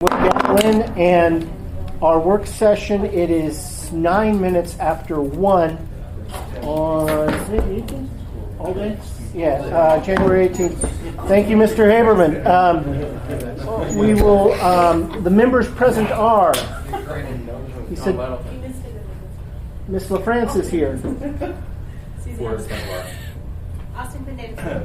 With Gatlin and our work session, it is 9 minutes after 1 on, is it 18th? All day? Yeah, January 18th. Thank you, Mr. Haberman. We will, the members present are, he said, Miss LaFrance is here.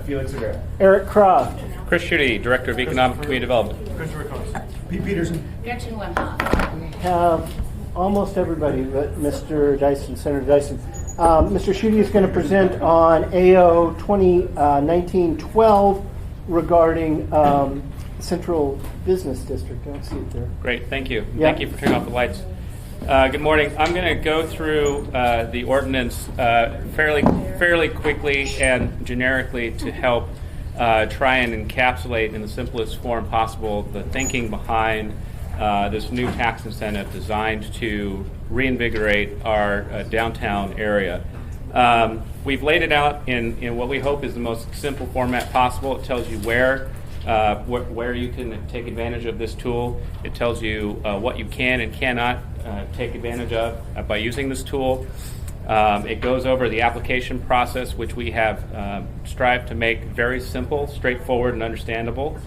Felix Rivera. Eric Croft. Chris Schutte, Director of Economic and Community Development. Christopher Cost. Pete Peterson. Gretchen Wimhoff. We have almost everybody but Mr. Dyson, Senator Dyson. Mr. Schutte is going to present on AO 2019-12 regarding Central Business District. I don't see it there. Great, thank you. Yeah. Thank you for turning off the lights. Good morning. I'm going to go through the ordinance fairly quickly and generically to help try and encapsulate in the simplest form possible the thinking behind this new tax incentive designed to reinvigorate our downtown area. We've laid it out in what we hope is the most simple format possible. It tells you where you can take advantage of this tool. It tells you what you can and cannot take advantage of by using this tool. It goes over the application process, which we have strived to make very simple, straightforward, and understandable.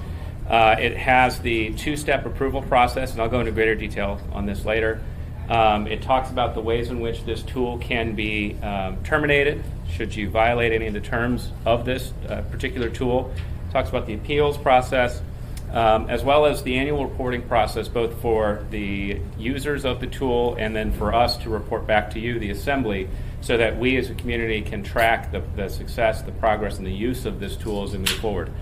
It has the two-step approval process, and I'll go into greater detail on this later. It talks about the ways in which this tool can be terminated should you violate any of the terms of this particular tool. It talks about the appeals process, as well as the annual reporting process, both for the users of the tool and then for us to report back to you, the Assembly, so that we as a community can track the success, the progress, and the use of this tool as we move forward.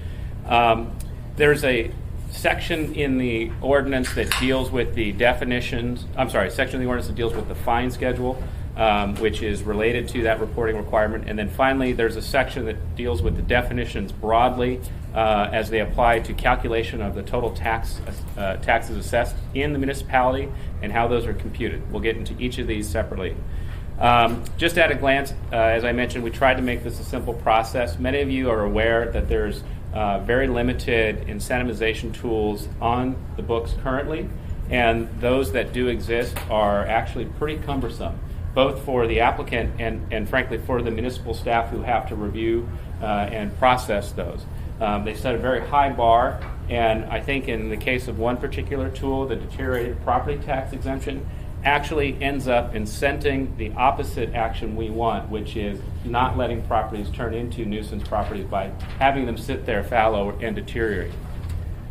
There's a section in the ordinance that deals with the definitions. Section of the ordinance that deals with the fine schedule, which is related to that reporting requirement. And then finally, there's a section that deals with the definitions broadly as they apply to calculation of the total taxes assessed in the municipality and how those are computed. We'll get into each of these separately. Just at a glance, as I mentioned, we tried to make this a simple process. Many of you are aware that there's very limited incentivization tools on the books currently, and those that do exist are actually pretty cumbersome, both for the applicant and frankly for the municipal staff who have to review and process those. They set a very high bar, and I think in the case of one particular tool, the deteriorated property tax exemption actually ends up incenting the opposite action we want, which is not letting properties turn into nuisance properties by having them sit there fallow and deteriorate.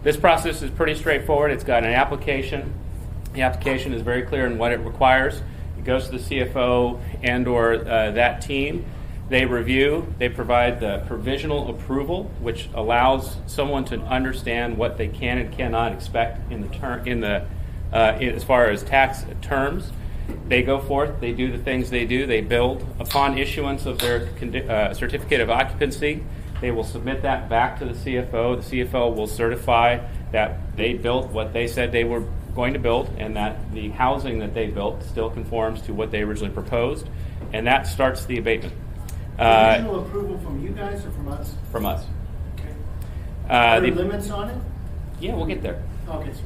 This process is pretty straightforward. It's got an application. The application is very clear in what it requires. It goes to the CFO and or that team. They review, they provide the provisional approval, which allows someone to understand what they can and cannot expect as far as tax terms. They go forth, they do the things they do, they build. Upon issuance of their certificate of occupancy, they will submit that back to the CFO. The CFO will certify that they built what they said they were going to build and that the housing that they built still conforms to what they originally proposed, and that starts the abatement. Original approval from you guys or from us? From us. Okay. Are there The limits on it? Yeah, we'll get there. Okay, sir.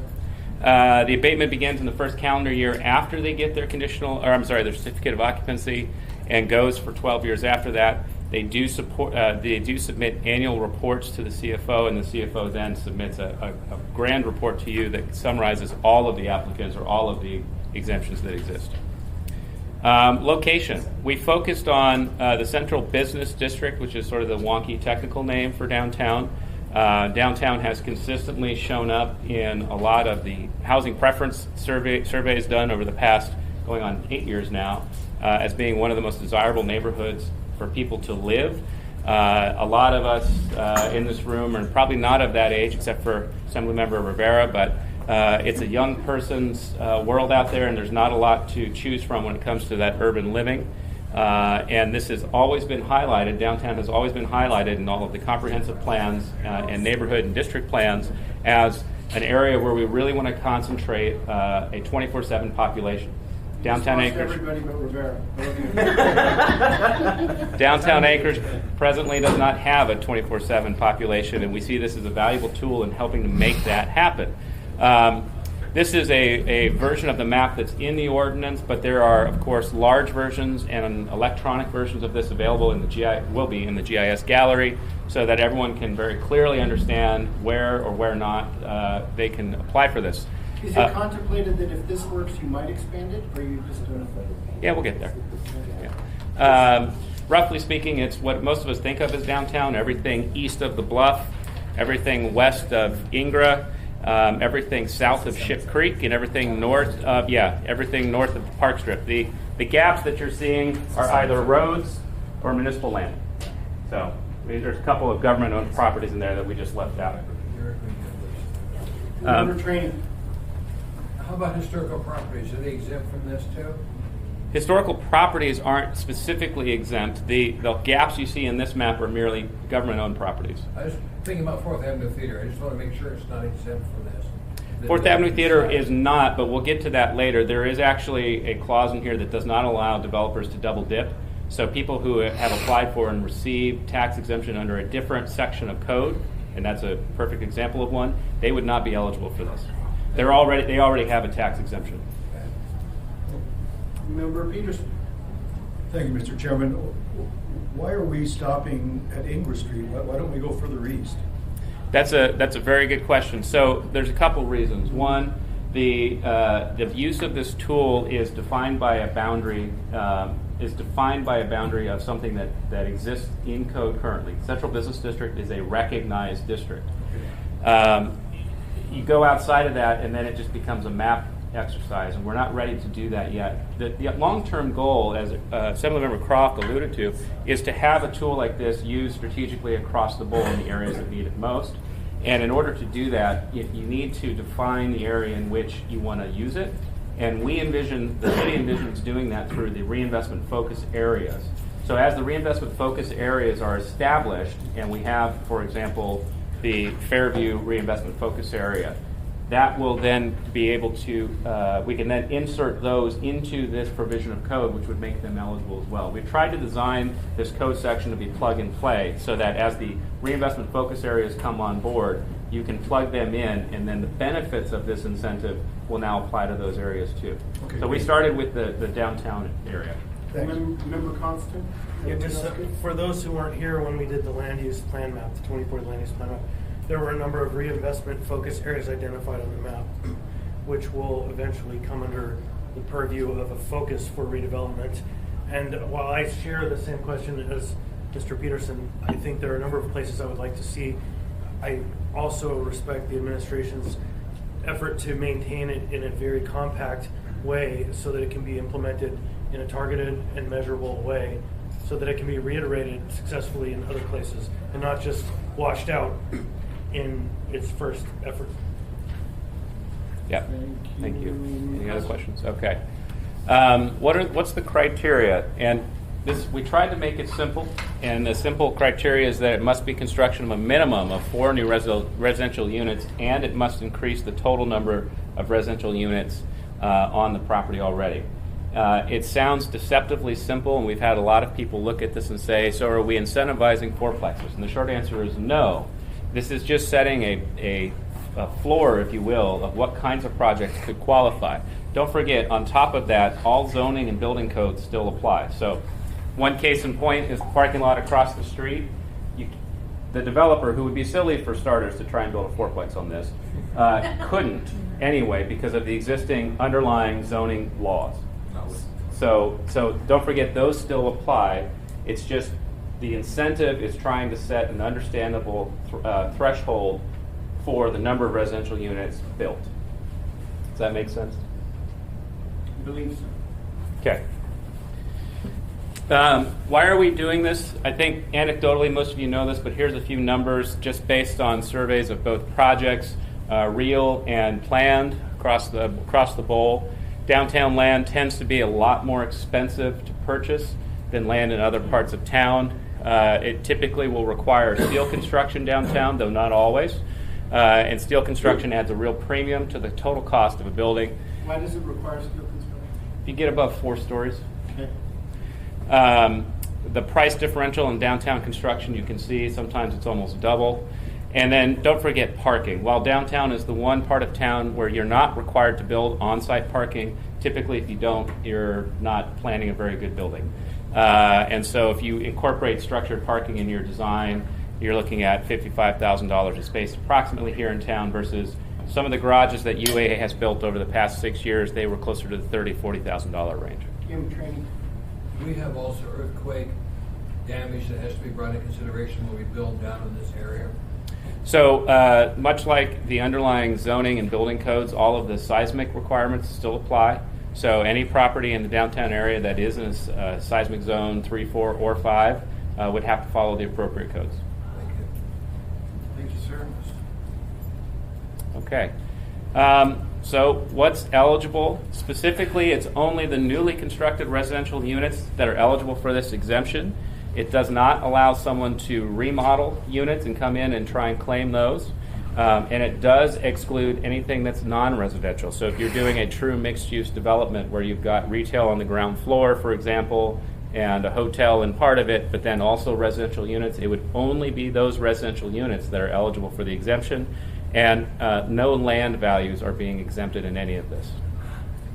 The abatement begins in the first calendar year after they get their their certificate of occupancy, and goes for 12 years after that. They do submit annual reports to the CFO, and the CFO then submits a grand report to you that summarizes all of the applicants or all of the exemptions that exist. Location. We focused on the Central Business District, which is sort of the wonky technical name for downtown. Downtown has consistently shown up in a lot of the housing preference surveys done over the past, going on 8 years now, as being one of the most desirable neighborhoods for people to live. A lot of us in this room are probably not of that age, except for Assemblymember Rivera, but it's a young person's world out there, and there's not a lot to choose from when it comes to that urban living. And this has always been highlighted, downtown has always been highlighted in all of the comprehensive plans and neighborhood and district plans as an area where we really want to concentrate a 24/7 population. Downtown Anchorage. Everybody but Rivera. Downtown Anchorage presently does not have a 24/7 population, and we see this as a valuable tool in helping to make that happen. This is a version of the map that's in the ordinance, but there are, of course, large versions and electronic versions of this available in the will be in the GIS gallery, so that everyone can very clearly understand where or where not they can apply for this. Is it contemplated that if this works, you might expand it, or you just don't? Yeah, we'll get there. Yeah. Roughly speaking, it's what most of us think of as downtown. Everything east of the Bluff, everything west of Ingra, everything south of Ship Creek, and everything north of everything north of the Park Strip. The gaps that you're seeing are either roads or municipal land. So there's a couple of government-owned properties in there that we just left out. Training. How about historical properties? Are they exempt from this too? Historical properties aren't specifically exempt. The gaps you see in this map are merely government-owned properties. I was thinking about 4th Avenue Theater. I just want to make sure it's not exempt from this. 4th Avenue Theater is not, but we'll get to that later. There is actually a clause in here that does not allow developers to double dip. So people who have applied for and received tax exemption under a different section of code, and that's a perfect example of one, they would not be eligible for this. They already have a tax exemption. Member Peterson. Thank you, Mr. Chairman. Why are we stopping at Ingra Street? Why don't we go further east? That's a very good question. So there's a couple reasons. One, the use of this tool is defined by a boundary of something that exists in code currently. Central Business District is a recognized district. You go outside of that, and then it just becomes a map exercise, and we're not ready to do that yet. The long-term goal, as Assemblymember Croft alluded to, is to have a tool like this used strategically across the bowl in the areas that need it most. And in order to do that, you need to define the area in which you want to use it. And the city envisions doing that through the reinvestment focus areas. So as the reinvestment focus areas are established, and we have, for example, the Fairview reinvestment focus area, that will then be able to, we can then insert those into this provision of code, which would make them eligible as well. We've tried to design this code section to be plug and play so that as the reinvestment focus areas come on board, you can plug them in, and then the benefits of this incentive will now apply to those areas too. Okay, so we started with the downtown area. Member Constant? Yeah, just for those who weren't here when we did the land use plan map, the 24 land use plan map, there were a number of reinvestment focus areas identified on the map, which will eventually come under the purview of a focus for redevelopment. And while I share the same question as Mr. Peterson, I think there are a number of places I would like to see. I also respect the administration's effort to maintain it in a very compact way so that it can be implemented in a targeted and measurable way, so that it can be reiterated successfully in other places and not just washed out in its first effort. Yeah, thank you. Any other questions? Okay. What's the criteria? And we tried to make it simple, and the simple criteria is that it must be construction of a minimum of 4 new residential units, and it must increase the total number of residential units on the property already. It sounds deceptively simple, and we've had a lot of people look at this and say, so are we incentivizing fourplexes? And the short answer is no. This is just setting a floor, if you will, of what kinds of projects could qualify. Don't forget, on top of that, all zoning and building codes still apply. So one case in point is the parking lot across the street. The developer, who would be silly for starters to try and build a fourplex on this, couldn't anyway because of the existing underlying zoning laws. So don't forget, those still apply. It's just the incentive is trying to set an understandable threshold for the number of residential units built. Does that make sense? I believe so. Okay. Why are we doing this? I think anecdotally most of you know this, but here's a few numbers just based on surveys of both projects, real and planned across the bowl. Downtown land tends to be a lot more expensive to purchase than land in other parts of town. It typically will require steel construction downtown, though not always. And steel construction adds a real premium to the total cost of a building. Why does it require steel construction? If you get above 4 stories. Okay. The price differential in downtown construction, you can see sometimes it's almost double. And then don't forget parking. While downtown is the one part of town where you're not required to build on-site parking, typically if you don't, you're not planning a very good building. And so if you incorporate structured parking in your design, you're looking at $55,000 a space approximately here in town versus some of the garages that UAA has built over the past 6 years, they were closer to the $30,000, $40,000 range. Training. We have also earthquake damage that has to be brought into consideration when we build down in this area. So much like the underlying zoning and building codes, all of the seismic requirements still apply. So any property in the downtown area that is in a seismic zone 3, 4, or 5 would have to follow the appropriate codes. Thank you. Thank you, sir. Okay. So what's eligible? Specifically, it's only the newly constructed residential units that are eligible for this exemption. It does not allow someone to remodel units and come in and try and claim those. And it does exclude anything that's non-residential. So if you're doing a true mixed-use development where you've got retail on the ground floor, for example, and a hotel in part of it, but then also residential units, it would only be those residential units that are eligible for the exemption. And no land values are being exempted in any of this.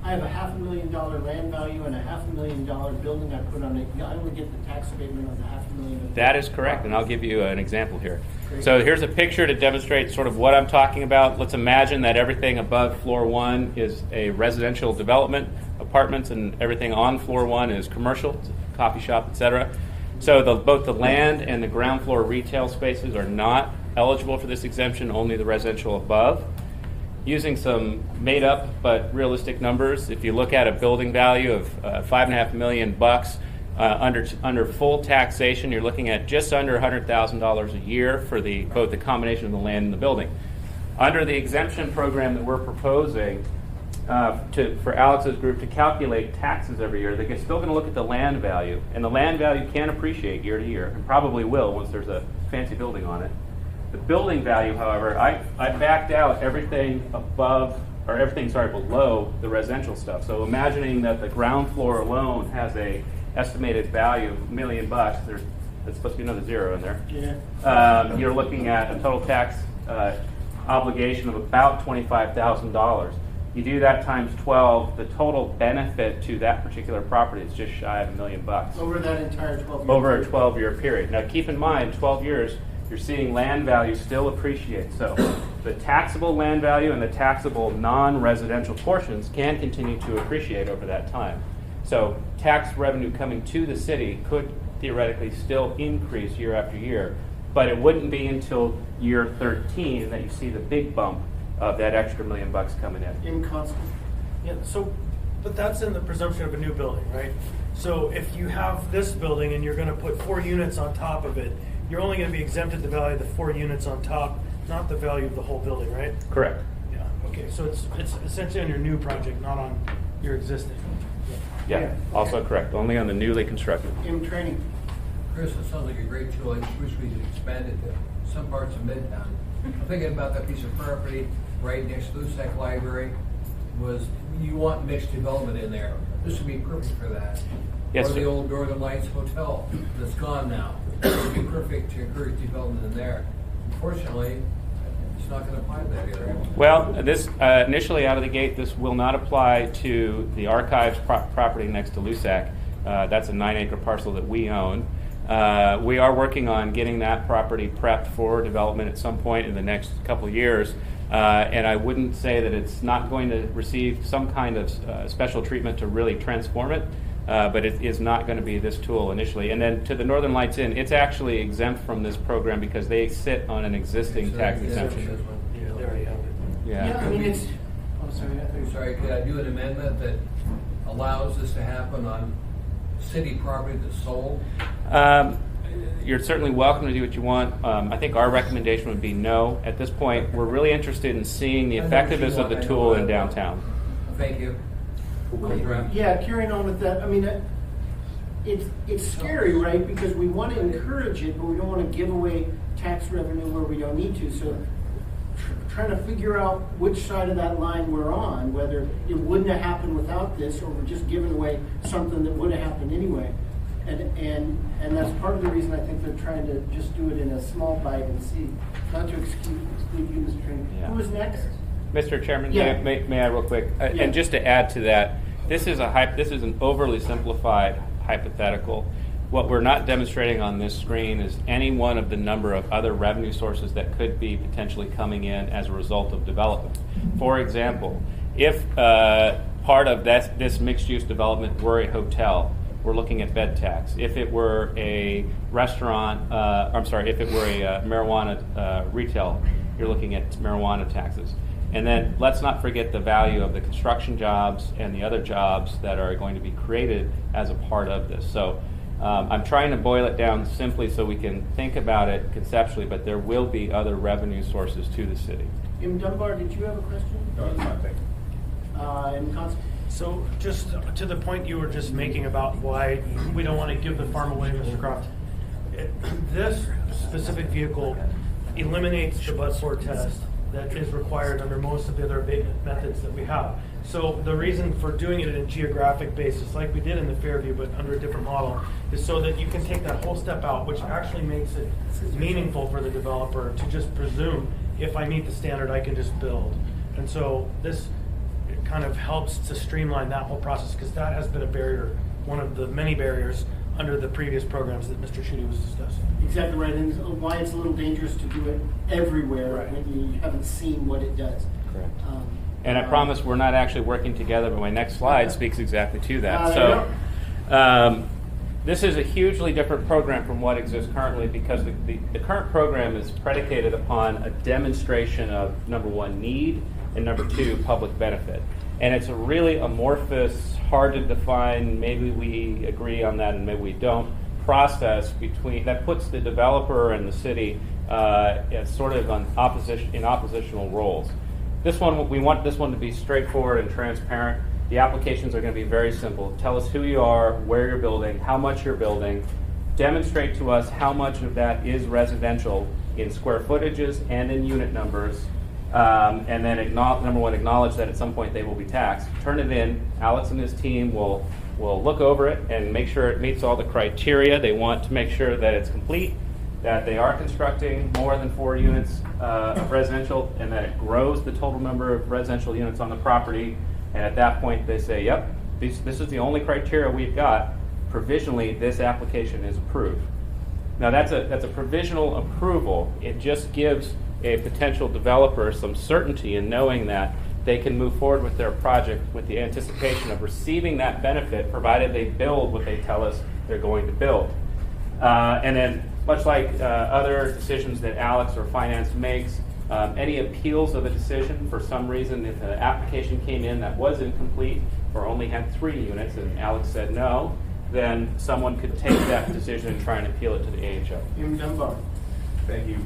I have a $500,000 land value and a $500,000 building I put on it. I only get the tax abatement on the $500,000. That is correct, and I'll give you an example here. So here's a picture to demonstrate sort of what I'm talking about. Let's imagine that everything above floor 1 is a residential development, apartments, and everything on floor 1 is commercial, coffee shop, etc. So both the land and the ground floor retail spaces are not eligible for this exemption, only the residential above. Using some made up but realistic numbers, if you look at a building value of $5.5 million under full taxation, you're looking at just under $100,000 a year for both the combination of the land and the building. Under the exemption program that we're proposing for Alex's group to calculate taxes every year, they're still going to look at the land value, and the land value can appreciate year to year, and probably will once there's a fancy building on it. The building value, however, I backed out everything below the residential stuff. So imagining that the ground floor alone has a estimated value of $1 million, there's supposed to be another zero in there. Yeah. You're looking at a total tax obligation of about $25,000. You do that times 12, the total benefit to that particular property is just shy of $1 million. Over that entire 12-year Over a 12-year period. Now keep in mind, 12 years, you're seeing land value still appreciate. So the taxable land value and the taxable non-residential portions can continue to appreciate over that time. So tax revenue coming to the city could theoretically still increase year after year, but it wouldn't be until year 13 that you see the big bump of that extra $1 million coming in. In constant. Yeah, so, but that's in the presumption of a new building, right? So if you have this building and you're going to put 4 units on top of it, you're only going to be exempted the value of the 4 units on top, not the value of the whole building, right? Correct. Yeah. Okay, so it's essentially on your new project, not on your existing. Yeah, also correct. Only on the newly constructed. In training. Chris, it sounds like a great tool. I just wish we could expand it to some parts of Midtown. I'm thinking about that piece of property right next to the Lusak Library. You want mixed development in there. This would be perfect for that. Yes, or sir. the old Northern Lights Hotel that's gone now. It would be perfect to encourage development in there. Unfortunately, it's not going to apply to that area. Well, this initially out of the gate, this will not apply to the archives property next to Lusak. That's a 9-acre parcel that we own. We are working on getting that property prepped for development at some point in the next couple of years. And I wouldn't say that it's not going to receive some kind of special treatment to really transform it. But it is not going to be this tool initially. And then to the Northern Lights Inn, it's actually exempt from this program because they sit on an existing tax exemption. Yeah, they already have it. Yeah, I mean, it's. Oh, sorry. Sorry, could I do an amendment that allows this to happen on city property that's sold? You're certainly welcome to do what you want. I think our recommendation would be no. At this point, we're really interested in seeing the effectiveness of the tool in downtown. Thank you. Yeah, carrying on with that, I mean, it's scary, right? Because we want to encourage it, but we don't want to give away tax revenue where we don't need to. So trying to figure out which side of that line we're on, whether it wouldn't have happened without this, or we're just giving away something that would have happened anyway. And that's part of the reason I think they're trying to just do it in a small bite and see, not to exclude you, Mr. Train. Yeah. Who was next? Mr. Chairman, Yeah. may I real quick? Yeah. And just to add to that, this is an overly simplified hypothetical. What we're not demonstrating on this screen is any one of the number of other revenue sources that could be potentially coming in as a result of development. For example, if part of this mixed-use development were a hotel, we're looking at bed tax. If it were a restaurant, if it were a marijuana retail, you're looking at marijuana taxes. And then let's not forget the value of the construction jobs and the other jobs that are going to be created as a part of this. So I'm trying to boil it down simply so we can think about it conceptually, but there will be other revenue sources to the city. M. Dunbar, did you have a question? No, it's not, thank you. M. Const- So just to the point you were just making about why we don't want to give the farm away, Mr. Croft, this specific vehicle eliminates the but-for test that is required under most of the other abatement methods that we have. So the reason for doing it in a geographic basis, like we did in the Fairview, but under a different model, is so that you can take that whole step out, which actually makes it meaningful for the developer to just presume, if I meet the standard, I can just build. And so this kind of helps to streamline that whole process, because that has been a barrier, one of the many barriers under the previous programs that Mr. Schutte was discussing. Exactly right, and why it's a little dangerous to do it everywhere Right. when you haven't seen what it does. Correct. And I promise we're not actually working together, but my next slide speaks exactly to that. There So this is a hugely different program from what exists currently, because the current program is predicated upon a demonstration of, number one, need, and number two, public benefit. And it's a really amorphous, hard to define, maybe we agree on that and maybe we don't, process that puts the developer and the city as sort of in oppositional roles. We want this one to be straightforward and transparent. The applications are going to be very simple. Tell us who you are, where you're building, how much you're building. Demonstrate to us how much of that is residential in square footages and in unit numbers. And then number one, acknowledge that at some point they will be taxed. Turn it in. Alex and his team will look over it and make sure it meets all the criteria. They want to make sure that it's complete, that they are constructing more than 4 units of residential, and that it grows the total number of residential units on the property. And at that point, they say, yep, this is the only criteria we've got. Provisionally, this application is approved. Now, that's a provisional approval. It just gives a potential developer some certainty in knowing that they can move forward with their project with the anticipation of receiving that benefit, provided they build what they tell us they're going to build. And then, much like other decisions that Alex or finance makes, any appeals of a decision, for some reason, if an application came in that was incomplete or only had 3 units and Alex said no, then someone could take that decision and try and appeal it to the AHO. M. Dunbar. Thank you.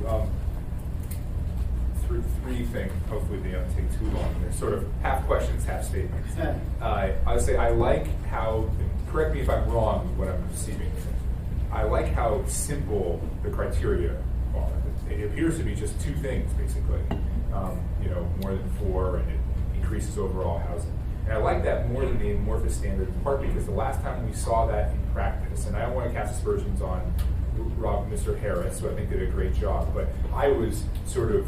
Three things. Hopefully they don't take too long. They're sort of half questions, half statements. I would say I like how, correct me if I'm wrong with what I'm perceiving, I like how simple the criteria are. It appears to be just 2 things, basically. More than 4, and it increases overall housing. And I like that more than the amorphous standard, in part because the last time we saw that in practice, and I don't want to cast aspersions on Mr. Harris, who I think did a great job, but I was sort of,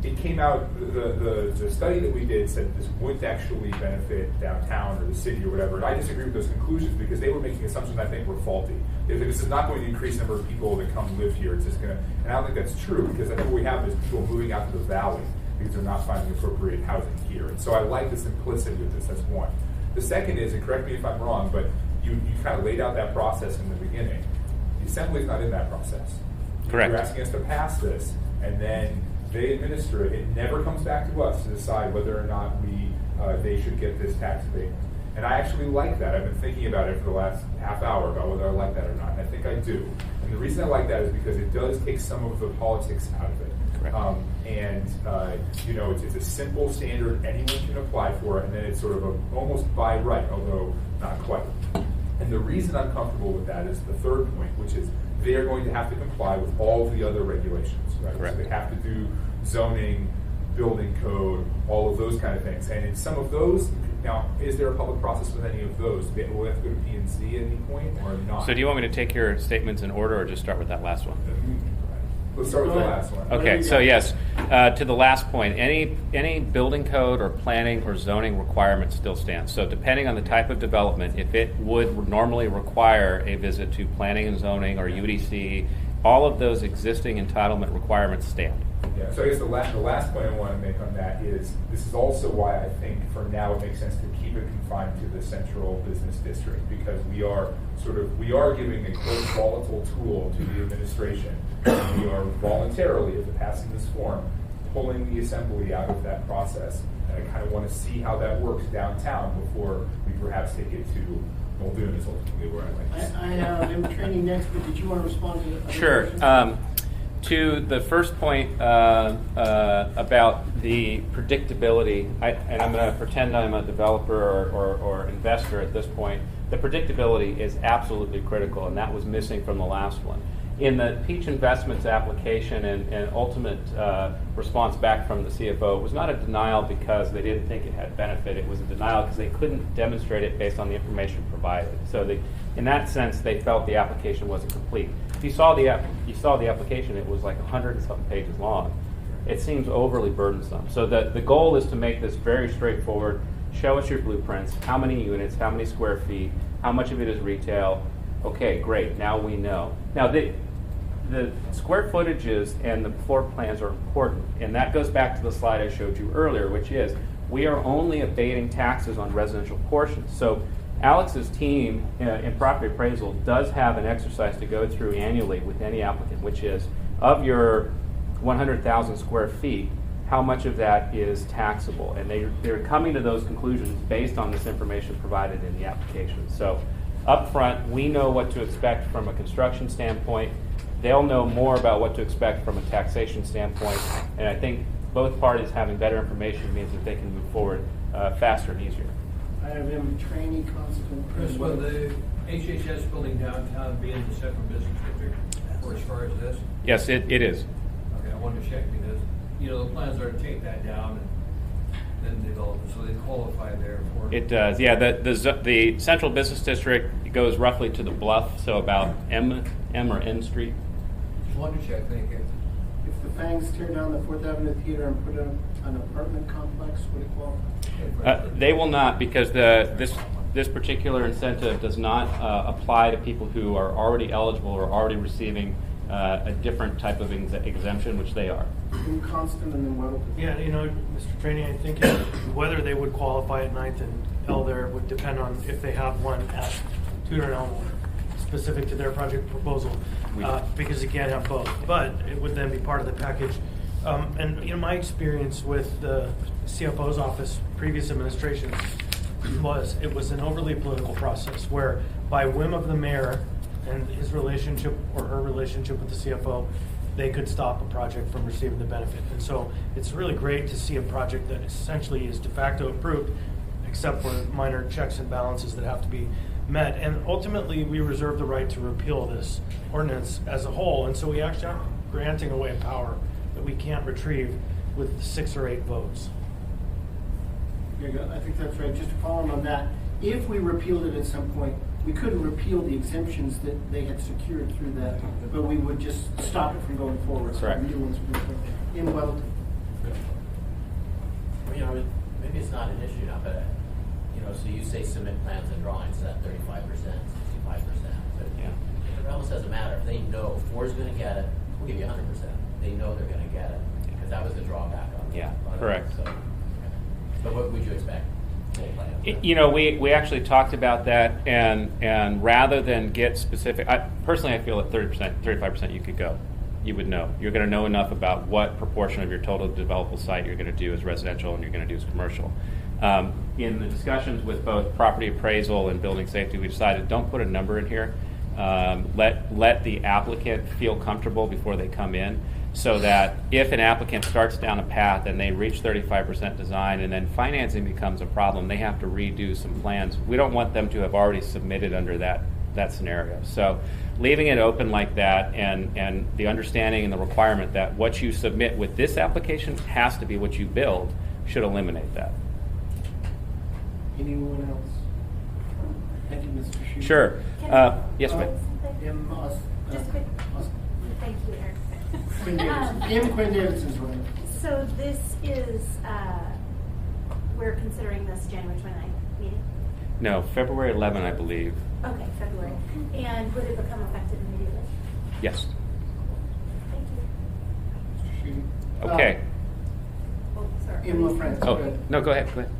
it came out, the study that we did said this wouldn't actually benefit downtown or the city or whatever, and I disagree with those conclusions because they were making assumptions I think were faulty. They said this is not going to increase the number of people that come live here, it's just going to, and I don't think that's true, because I think what we have is people moving out to the valley because they're not finding appropriate housing here. And so I like the simplicity of this, that's one. The second is, and correct me if I'm wrong, but you kind of laid out that process in the beginning. The Assembly's not in that process. Correct. You're asking us to pass this, and then they administer it. It never comes back to us to decide whether or not they should get this tax abatement. And I actually like that. I've been thinking about it for the last half hour about whether I like that or not, and I think I do. And the reason I like that is because it does take some of the politics out of it. It's a simple standard anyone can apply for, and then it's sort of almost by right, although not quite. And the reason I'm comfortable with that is the third point, which is they are going to have to comply with all the other regulations, right? Correct. So they have to do zoning, building code, all of those kind of things. And in some of those, now, is there a public process with any of those? Will we have to go to P&Z at any point or not? So do you want me to take your statements in order or just start with that last one? Let's start with the last one. Okay, so yes, to the last point, any building code or planning or zoning requirement still stands. So depending on the type of development, if it would normally require a visit to planning and zoning or UDC, all of those existing entitlement requirements stand. Yeah, so I guess the last point I want to make on that is, this is also why I think for now it makes sense to keep it confined to the central business district, because we are giving a quote volatile tool to the administration. And we are voluntarily, if passing this form, pulling the assembly out of that process. And I kind of want to see how that works downtown before we perhaps take it to Muldoon is ultimately where I'd like to see. I have him training next, but did you want to respond to the Sure. question? To the first point about the predictability, and I'm going to pretend I'm a developer or investor at this point, the predictability is absolutely critical, and that was missing from the last one. In the Peach Investments application and ultimate response back from the CFO, it was not a denial because they didn't think it had benefit. It was a denial because they couldn't demonstrate it based on the information provided. So in that sense, they felt the application wasn't complete. If you saw the application, it was like 100 and something pages long. It seems overly burdensome. So the goal is to make this very straightforward. Show us your blueprints, how many units, how many square feet, how much of it is retail. Okay, great, now we know. Now the square footages and the floor plans are important, and that goes back to the slide I showed you earlier, which is we are only abating taxes on residential portions. So Alex's team in property appraisal does have an exercise to go through annually with any applicant, which is of your 100,000 square feet, how much of that is taxable? And they're coming to those conclusions based on this information provided in the application. So up front, we know what to expect from a construction standpoint. They'll know more about what to expect from a taxation standpoint. And I think both parties having better information means that they can move forward faster and easier. I have him trainee constant. Chris, will the HHS building downtown be in the central business district, or as far as this? Yes, it is. Okay, I wanted to check because, the plans are to take that down and then develop it, so they qualify there for. It does, yeah. The central business district goes roughly to the Bluff, so about M or N Street. Just wanted to check, thank you. If the Fangs tear down the 4th Avenue Theater and put in an apartment complex, would it qualify? They will not, because this particular incentive does not apply to people who are already eligible or already receiving a different type of exemption, which they are. In Constant and then Weddle. Yeah, Mr. Trainee, I think whether they would qualify at 9th and L there would depend on if they have one at Tudor and Elmore, specific to their project proposal, because you can't have both. But it would then be part of the package. And my experience with the CFO's office, previous administration, was it was an overly political process where by whim of the mayor and his relationship or her relationship with the CFO, they could stop a project from receiving the benefit. And so it's really great to see a project that essentially is de facto approved, except for minor checks and balances that have to be met. And ultimately, we reserve the right to repeal this ordinance as a whole. And so we actually are granting away a power that we can't retrieve with 6 or 8 votes. I think that's right. Just to follow on that, if we repealed it at some point, we couldn't repeal the exemptions that they had secured through that, but we would just stop it from going forward. Correct. New ones would come in Weddleton. Maybe it's not an issue now, but so you say submit plans and drawings at 35%, 65%. But Yeah. it almost doesn't matter. If they know 4 is going to get it, we'll give you 100%. They know they're going to get it because that was the drawback on Yeah, on it. correct. So, but what would you expect? We actually talked about that, and rather than get specific, personally I feel at 30%, 35% you could go. You would know. You're going to know enough about what proportion of your total developable site you're going to do as residential and you're going to do as commercial. In the discussions with both property appraisal and building safety, we decided don't put a number in here. Let the applicant feel comfortable before they come in, so that if an applicant starts down a path and they reach 35% design and then financing becomes a problem, they have to redo some plans. We don't want them to have already submitted under that that scenario. So leaving it open like that, and the understanding and the requirement that what you submit with this application has to be what you build should eliminate that. Anyone else? Thank you, Mr. Shooter. Sure. Yes, ma'am. Just quick. Thank you, Eric. Quinn Davidson. Quinn Davidson's running. So this is, we're considering this January 29th meeting? No, February 11, I believe. Okay, February. And would it become effective immediately? Yes. Thank you. Mr. Shooter. Okay. Oh, sorry. Emma France. Oh, no, go ahead. Go ahead.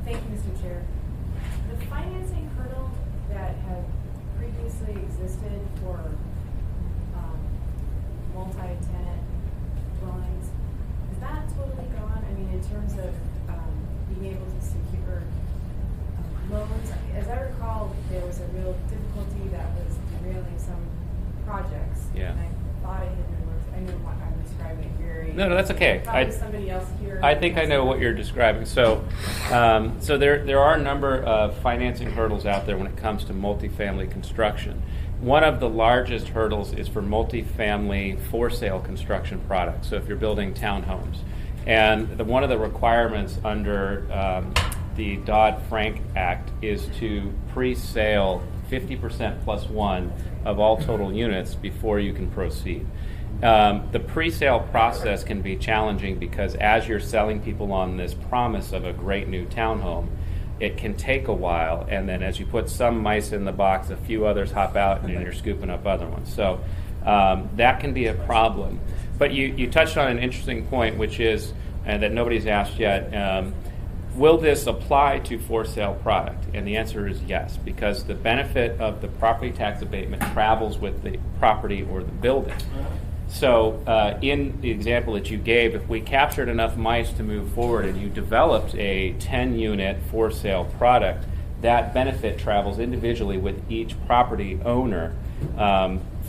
Thank you, Mr. Chair. The financing hurdle that had previously existed for multi-tenant dwellings, is that totally gone? I mean, in terms of being able to secure loans, as I recall, there was a real difficulty that was derailing some projects. Yeah. And I thought it had been worked. I know what I'm describing it very. No, that's okay. Probably somebody else here. I think I know what you're describing. So, so there are a number of financing hurdles out there when it comes to multifamily construction. One of the largest hurdles is for multifamily for sale construction products. So if you're building townhomes, and one of the requirements under the Dodd-Frank Act is to pre-sale 50% plus one of all total units before you can proceed. The pre-sale process can be challenging because as you're selling people on this promise of a great new townhome, it can take a while, and then as you put some mice in the box, a few others hop out, and then you're scooping up other ones. So that can be a problem. But you touched on an interesting point, which is, and that nobody's asked yet, will this apply to for sale product? And the answer is yes, because the benefit of the property tax abatement travels with the property or the building. So in the example that you gave, if we captured enough mice to move forward and you developed a 10-unit for sale product, that benefit travels individually with each property owner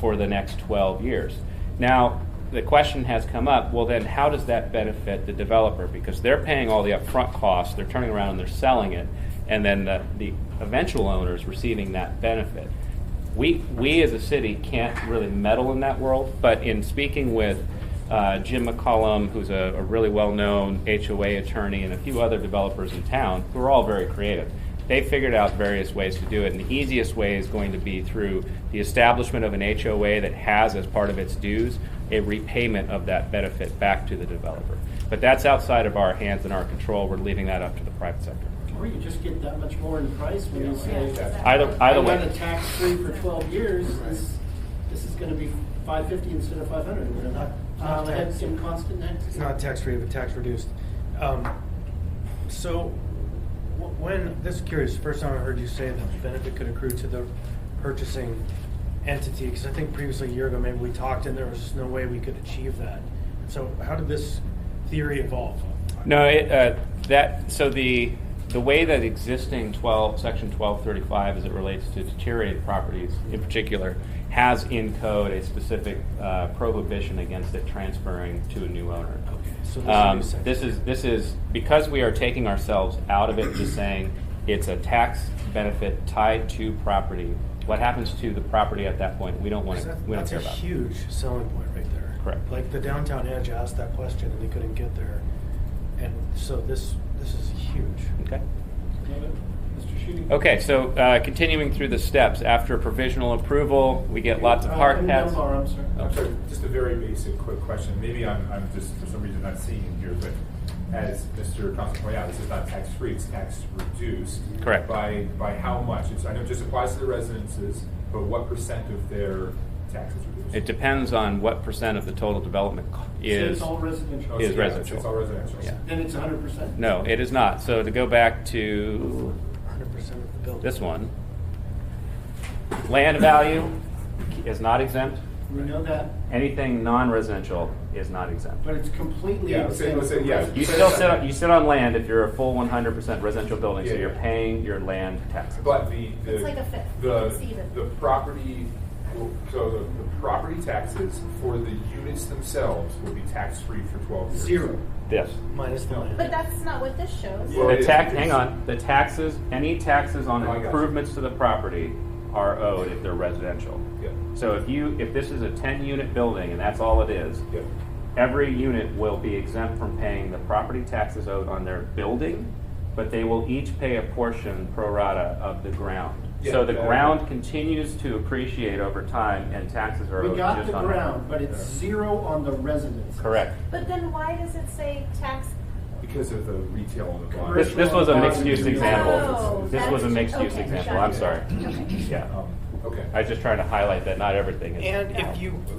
for the next 12 years. Now, the question has come up, well then how does that benefit the developer? Because they're paying all the upfront costs, they're turning around and they're selling it, and then the eventual owner is receiving that benefit. We as a city can't really meddle in that world, but in speaking with Jim McCollum, who's a really well-known HOA attorney, and a few other developers in town who are all very creative, they figured out various ways to do it, and the easiest way is going to be through the establishment of an HOA that has as part of its dues a repayment of that benefit back to the developer. But that's outside of our hands and our control. We're leaving that up to the private sector. Or you just get that much more in price when you say, Either I way. want a tax-free for 12 years, this is going to be $550 instead of $500. We're not ahead some constant next. It's not tax-free, but tax-reduced. So, when, this is curious, first time I heard you say that the benefit could accrue to the purchasing entity, because I think previously a year ago maybe we talked and there was just no way we could achieve that. So how did this theory evolve? No, the way that existing Section 1235 as it relates to deteriorated properties in particular has in code a specific prohibition against it transferring to a new owner. Okay, so This is because we are taking ourselves out of it, just saying it's a tax benefit tied to property. What happens to the property at that point? We don't want to. We don't care about. That's a huge selling point right there. Correct. Like the downtown edge asked that question and they couldn't get there, and so this is huge. Okay. Mr. Shooting. Okay, so continuing through the steps, after provisional approval, we get lots of hard paths. I'm sorry. I'm sorry, just a very basic, quick question. Maybe I'm just for some reason not seeing it here, but as Mr. Thompson pointed out, this is not tax-free; it's tax-reduced. Correct. By how much? I know it just applies to the residences, but what percent of their taxes reduced? It depends on what percent of the total development is It's all residential. is yeah, residential. It's all residential. Yeah. Then it's 100%. No, it is not. So to go back to 100% of the building. this one, land value is not exempt. We know that, Anything non-residential is not exempt. but it's completely. Yeah, let's say yeah. You still sit on land if you're a full 100% residential building, so Yeah. you're paying your land taxes. But It's like a fifth. It's even. the property, so the property taxes for the units themselves will be tax-free for 12 years. Zero. Yes. Minus the land. But that's not what this shows. Well, Hang on. The taxes, any taxes on No, I got you. improvements to the property are owed if they're residential. Yeah. So if this is a 10-unit building and that's all it is, Yeah. every unit will be exempt from paying the property taxes owed on their building, but they will each pay a portion pro rata of the ground. Yeah, So the yeah. ground continues to appreciate over time, and taxes are owed We got just the on ground, but it's zero on the residence. Correct. But then why does it say tax? Because of the retail and the bond. This was a mixed-use Oh, example. This was a that's- mixed-use okay, example. got I'm it. sorry. Okay. Yeah. Okay. I was just trying to highlight that not everything is. And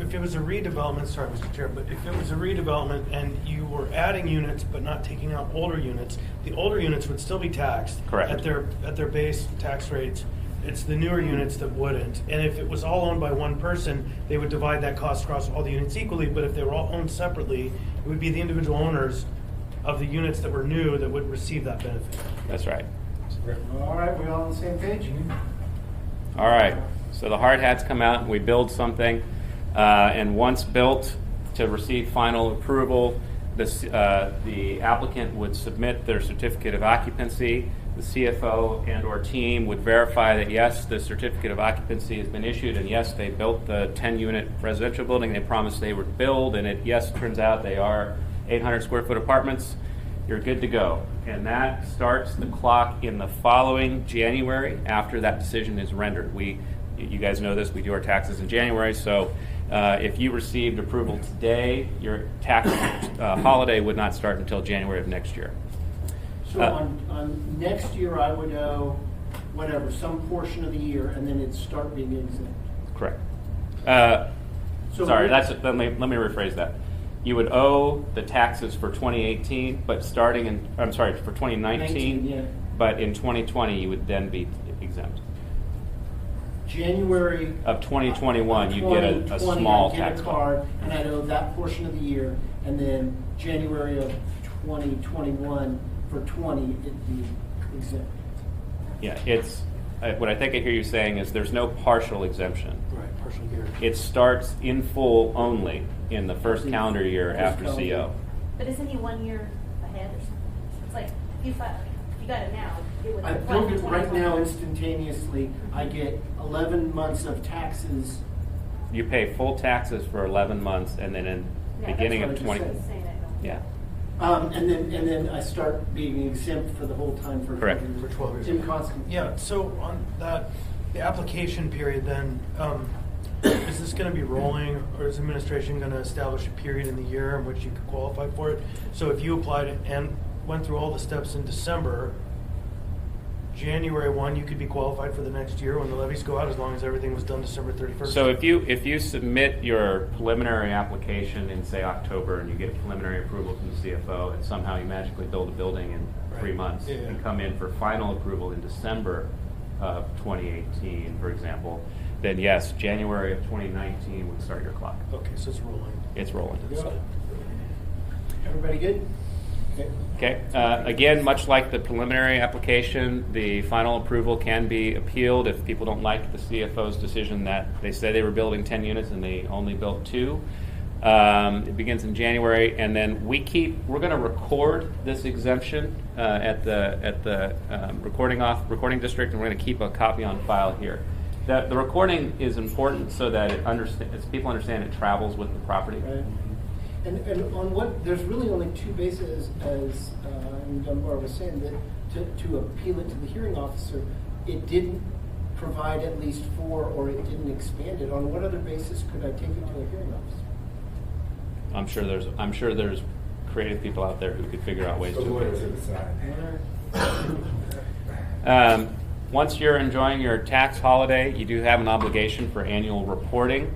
if it was a redevelopment, sorry, Mr. Chair, but if it was a redevelopment and you were adding units but not taking out older units, the older units would still be taxed. Correct. At their base tax rates. It's the newer units that wouldn't. And if it was all owned by one person, they would divide that cost across all the units equally, but if they were all owned separately, it would be the individual owners of the units that were new that would receive that benefit. That's right. All right, we all on the same page? All right. So the hard hats come out and we build something. And once built, to receive final approval, the applicant would submit their certificate of occupancy. The CFO and or team would verify that yes, the certificate of occupancy has been issued, and yes, they built the 10-unit residential building they promised they would build, and it turns out they are 800 square foot apartments. You're good to go. And that starts the clock in the following January after that decision is rendered. You guys know this, we do our taxes in January, so if you received approval today, your tax holiday would not start until January of next year. So on next year, I would owe whatever, some portion of the year, and then it'd start being exempt. Correct. So Sorry, let me rephrase that. You would owe the taxes for 2018, but for 2019, 19, yeah. but in 2020 you would then be exempt. January Of 2021, you'd get a 2020, small I'd get tax a bill. card, and I'd owe that portion of the year, and then January of 2021 for 20, it'd be exempt. Yeah, it's what I think I hear you saying is there's no partial exemption. Right, partial year. It starts in full only in the first calendar year First after calendar. CO. But isn't he 1 year ahead or something? It's like, if you got it now, it would I apply build to it right 2020. now instantaneously. I get 11 months of taxes. You pay full taxes for 11 months, and then in Yeah, beginning that's of what I 20. just said. Saying I don't. Yeah. And then I start being exempt for the whole time for Correct. 12 years. For 12 years. Jim Constant. Yeah, so on that, the application period then, is this going to be rolling, or is administration going to establish a period in the year in which you could qualify for it? So if you applied and went through all the steps in December, January 1, you could be qualified for the next year when the levies go out, as long as everything was done December 31st? So if you submit your preliminary application in, say, October, and you get preliminary approval from the CFO, and somehow you magically build a building in 3 Right. months, Yeah. and come in for final approval in December of 2018, for example, then yes, January of 2019 would start your clock. Okay, so it's rolling. It's rolling. Yeah. Everybody good? Okay. Okay. Again, much like the preliminary application, the final approval can be appealed if people don't like the CFO's decision that they said they were building 10 units and they only built 2. It begins in January, and then we're going to record this exemption at the recording district, and we're going to keep a copy on file here. The recording is important so that people understand it travels with the property. Right. And on what, there's really only 2 bases, as Dunbar was saying, that to appeal it to the hearing officer, it didn't provide at least 4, or it didn't expand it. On what other basis could I take it to a hearing officer? I'm sure there's creative people out there who could figure out ways The to lawyers appeal. have decided. Once you're enjoying your tax holiday, you do have an obligation for annual reporting.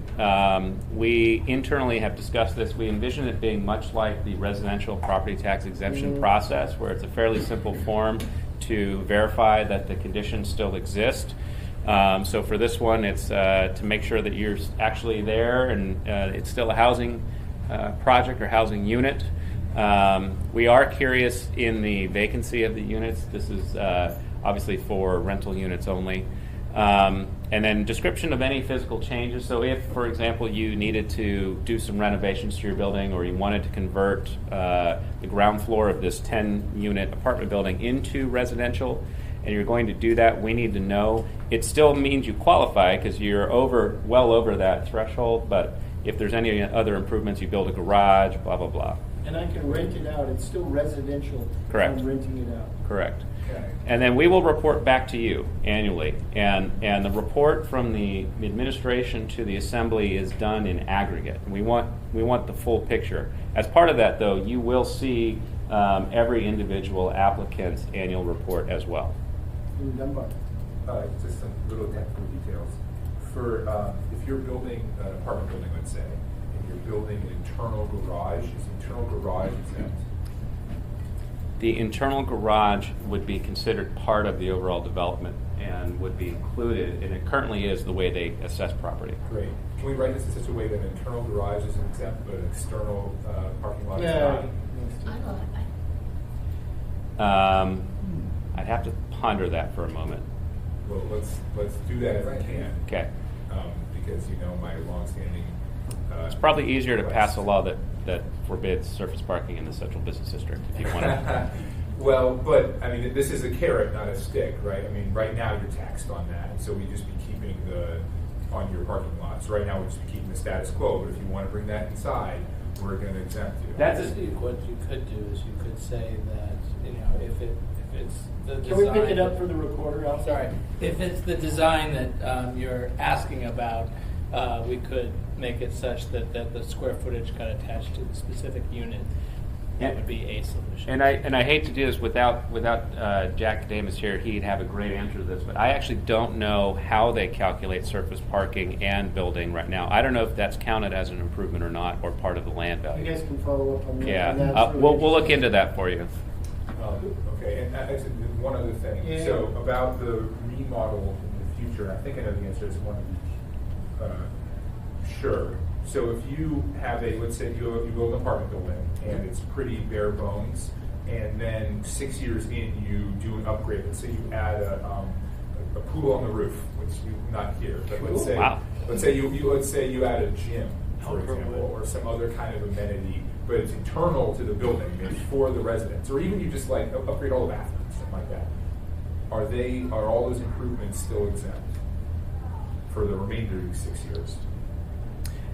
We internally have discussed this. We envision it being much like the residential property tax exemption process, where it's a fairly simple form to verify that the conditions still exist. So for this one, it's to make sure that you're actually there and it's still a housing project or housing unit. We are curious in the vacancy of the units. This is obviously for rental units only. And then description of any physical changes. So if, for example, you needed to do some renovations to your building, or you wanted to convert the ground floor of this 10-unit apartment building into residential, and you're going to do that, we need to know. It still means you qualify because you're well over that threshold, but if there's any other improvements, you build a garage, blah, blah, blah. And I can rent it out. It's still residential. Correct. I'm renting it out. Correct. Okay. And then we will report back to you annually. And the report from the administration to the assembly is done in aggregate. We want the full picture. As part of that, though, you will see every individual applicant's annual report as well. In Dunbar. Just some little technical details. For if you're building an apartment building, let's say, and you're building an internal garage, is internal garage exempt? The internal garage would be considered part of the overall development and would be included, and it currently is the way they assess property. Great. Can we write this in such a way that an internal garage is exempt, but an external parking lot is Yeah. not? I'd have to ponder that for a moment. Well, let's do that if we can. Okay. Because my longstanding. It's probably easier to pass a law that forbids surface parking in the central business district if you want to. Well, but I mean, this is a carrot, not a stick, right? I mean, right now you're taxed on that, and so we just be keeping on your parking lots. Right now we're just be keeping the status quo, but if you want to bring that inside, we're going to exempt you. What you could do is you could say that, if it's the Can design. we pick it up for the recorder? Sorry. If it's the design that you're asking about, we could make it such that the square footage got attached to the specific unit. That would be a solution. And I hate to do this without Jack Damas here. He'd have a great answer to this, but I actually don't know how they calculate surface parking and building right now. I don't know if that's counted as an improvement or not, or part of the land You value. guys can follow up on that. Yeah, and that's really we'll look into that for you. Okay, and actually, one other thing. Yeah. So about the remodel in the future, I think I know the answer. I just want to be sure. So if you have let's say you build an apartment building and it's pretty bare bones, and then 6 years in you do an upgrade. Let's say you add a pool on the roof, which we not here, but let's say Wow. let's say you add a gym, for example, or some other kind of amenity, but it's internal to the building, maybe for the residents, or even you just upgrade all the bathrooms, something like that. Are all those improvements still exempt for the remainder of 6 years?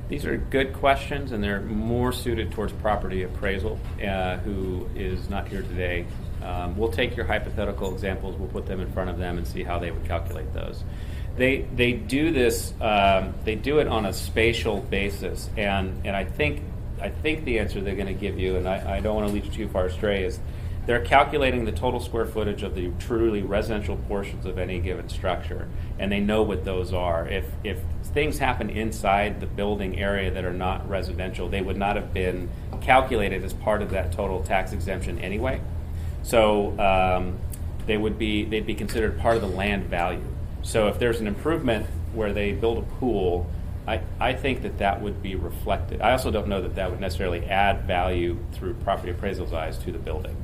These are good questions, and they're more suited towards property appraisal, who is not here today. We'll take your hypothetical examples, we'll put them in front of them and see how they would calculate those. They do this. They do it on a spatial basis, and I think the answer they're going to give you, and I don't want to lead you too far astray, is they're calculating the total square footage of the truly residential portions of any given structure, and they know what those are. If things happen inside the building area that are not residential, they would not have been calculated as part of that total tax exemption anyway. So they'd be considered part of the land value. So if there's an improvement where they build a pool, I think that would be reflected. I also don't know that would necessarily add value through property appraisal's eyes to the building.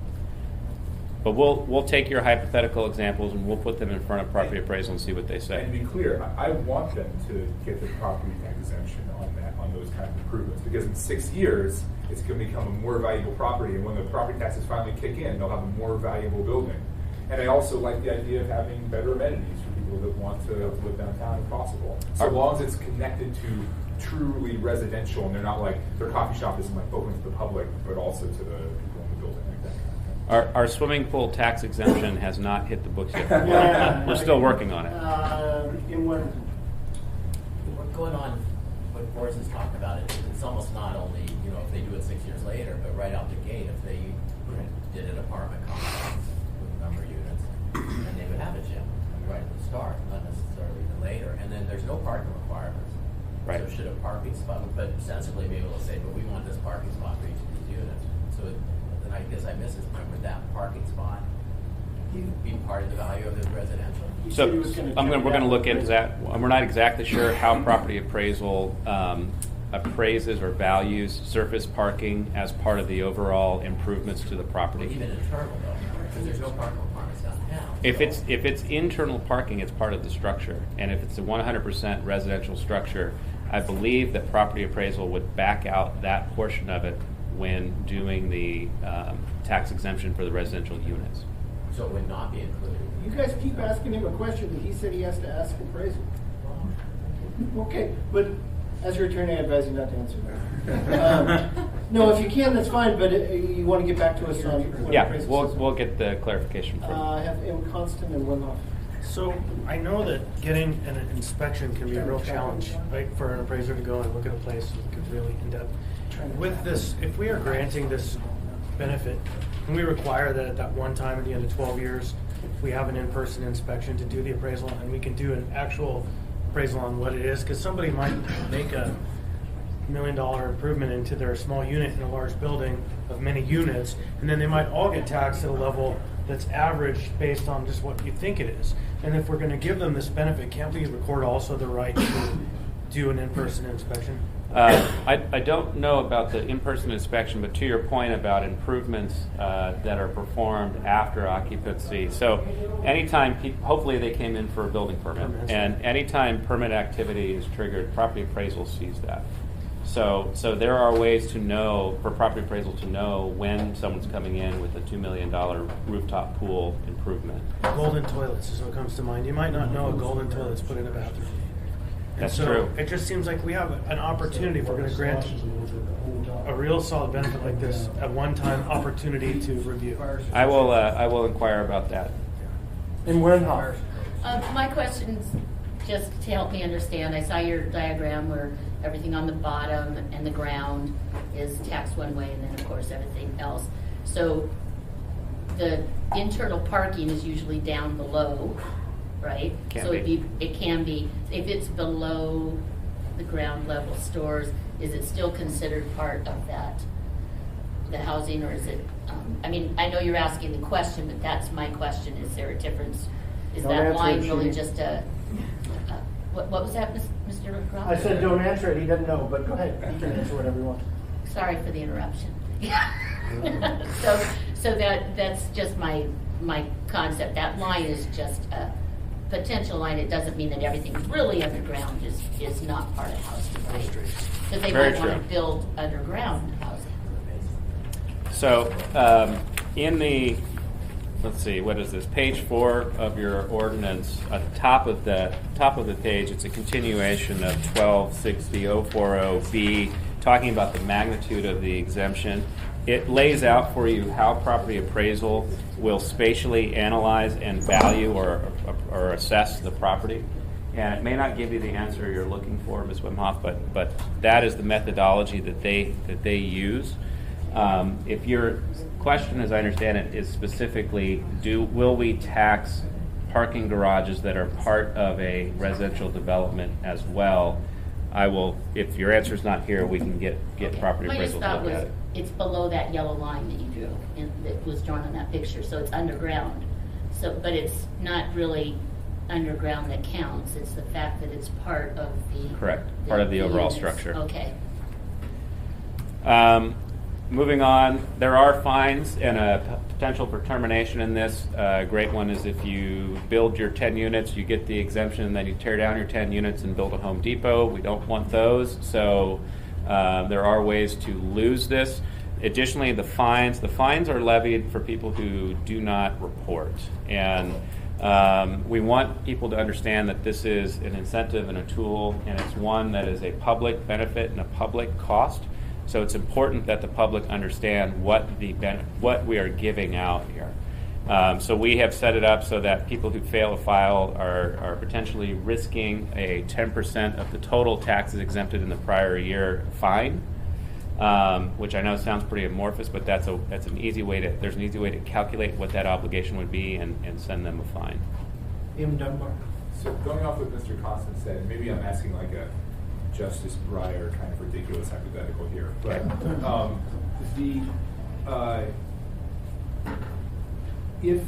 But we'll take your hypothetical examples and we'll put them in front of property appraisal and see what they say. And to be clear, I want them to get the property tax exemption on those kind of improvements, because in 6 years it's going to become a more valuable property, and when the property taxes finally kick in, they'll have a more valuable building. And I also like the idea of having better amenities for people that want to live downtown if possible, so long as it's connected to truly residential, and they're not like their coffee shop isn't open to the public, but also to the people in the building, like that kind of thing. Our swimming pool tax exemption has not hit the books yet. Yeah. We're still working on it. In one. We're going on what Boris has talked about. It's almost not only, if they do it 6 years later, but right out the gate, if they did an apartment complex with a number of units, and they would have a gym right at the start, not necessarily even later, and then there's no parking requirements. Right. So should a parking spot, but sensibly be able to say, but we want this parking spot for each of these units. So then I guess I missed this point with that parking spot. Be part of the value of the residential. So we're going to look into that. We're not exactly sure how property appraisal appraises or values surface parking as part of the overall improvements to the property. Even internal though, because there's no parking requirements downtown. If it's internal parking, it's part of the structure, and if it's a 100% residential structure, I believe that property appraisal would back out that portion of it when doing the tax exemption for the residential units. So it would not be included. You guys keep asking him a question that he said he has to ask appraisal. Okay, but as your attorney, I advise you not to answer that. No, if you can, that's fine, but you want to get back to us on what Yeah, appraisal says. we'll get the clarification for you. I have M. Constant and Winoff. So I know that getting an inspection can be a real challenge, right, for an appraiser to go and look at a place and get really in depth. With this, if we are granting this benefit, can we require that at that one time at the end of 12 years, we have an in-person inspection to do the appraisal, and we can do an actual appraisal on what it is? Because somebody might make a $1 million improvement into their small unit in a large building of many units, and then they might all get taxed at a level that's average based on just what you think it is. And if we're going to give them this benefit, can't we record also the right to do an in-person inspection? I don't know about the in-person inspection, but to your point about improvements that are performed after occupancy. So anytime, hopefully they came in for a building permit, and anytime permit activity is triggered, property appraisal sees that. So there are ways to know, for property appraisal to know when someone's coming in with a $2 million rooftop pool improvement. Golden toilets is what comes to mind. You might not know a golden toilet's put in a bathroom. And That's so true. It just seems like we have an opportunity if we're going to grant a real solid benefit like this, a one-time opportunity to review. I will inquire about that. And Winoff. My question's just to help me understand. I saw your diagram where everything on the bottom and the ground is taxed one way, and then of course everything else. So the internal parking is usually down below, right? Can so be. It can be, if it's below the ground level stores, is it still considered part of that, the housing, or is it, I mean, I know you're asking the question, but that's my question. Is there a difference? Is Don't that answer line it, really Judy. just what was that, Mr. Ross? I said don't answer it, he doesn't know, but go ahead, you can answer whatever you want. Sorry for the interruption. so that's just my concept. That line is just a potential line. It doesn't mean that everything really underground is not part of housing, right? Because they Very might want true. to build underground housing. So in the, let's see, what is this? Page 4 of your ordinance, at the top of the page, it's a continuation of 1260.040B, talking about the magnitude of the exemption. It lays out for you how property appraisal will spatially analyze and value or assess the property. And it may not give you the answer you're looking for, Ms. Wimhoff, but that is the methodology that they use. If your question, as I understand it, is specifically, will we tax parking garages that are part of a residential development as well? I will. If your answer is not here, we can get property My just appraisal to thought look was at it. it's below that yellow line that you drew, and that was drawn on that picture. So it's underground. So, but it's not really underground that counts. It's the fact that it's part of the Correct. Part of the overall units. structure. Okay. Moving on, there are fines and a potential for termination in this. A great one is if you build your 10 units, you get the exemption, and then you tear down your 10 units and build a Home Depot. We don't want those, so there are ways to lose this. Additionally, the fines are levied for people who do not report. And we want people to understand that this is an incentive and a tool, and it's one that is a public benefit and a public cost. So it's important that the public understand what we are giving out here. So we have set it up so that people who fail to file are potentially risking a 10% of the total taxes exempted in the prior year fine, which I know sounds pretty amorphous, but there's an easy way to calculate what that obligation would be and send them a fine. M. Dunbar. So going off what Mr. Constant said, maybe I'm asking like a Justice Breyer kind of ridiculous hypothetical here, but it's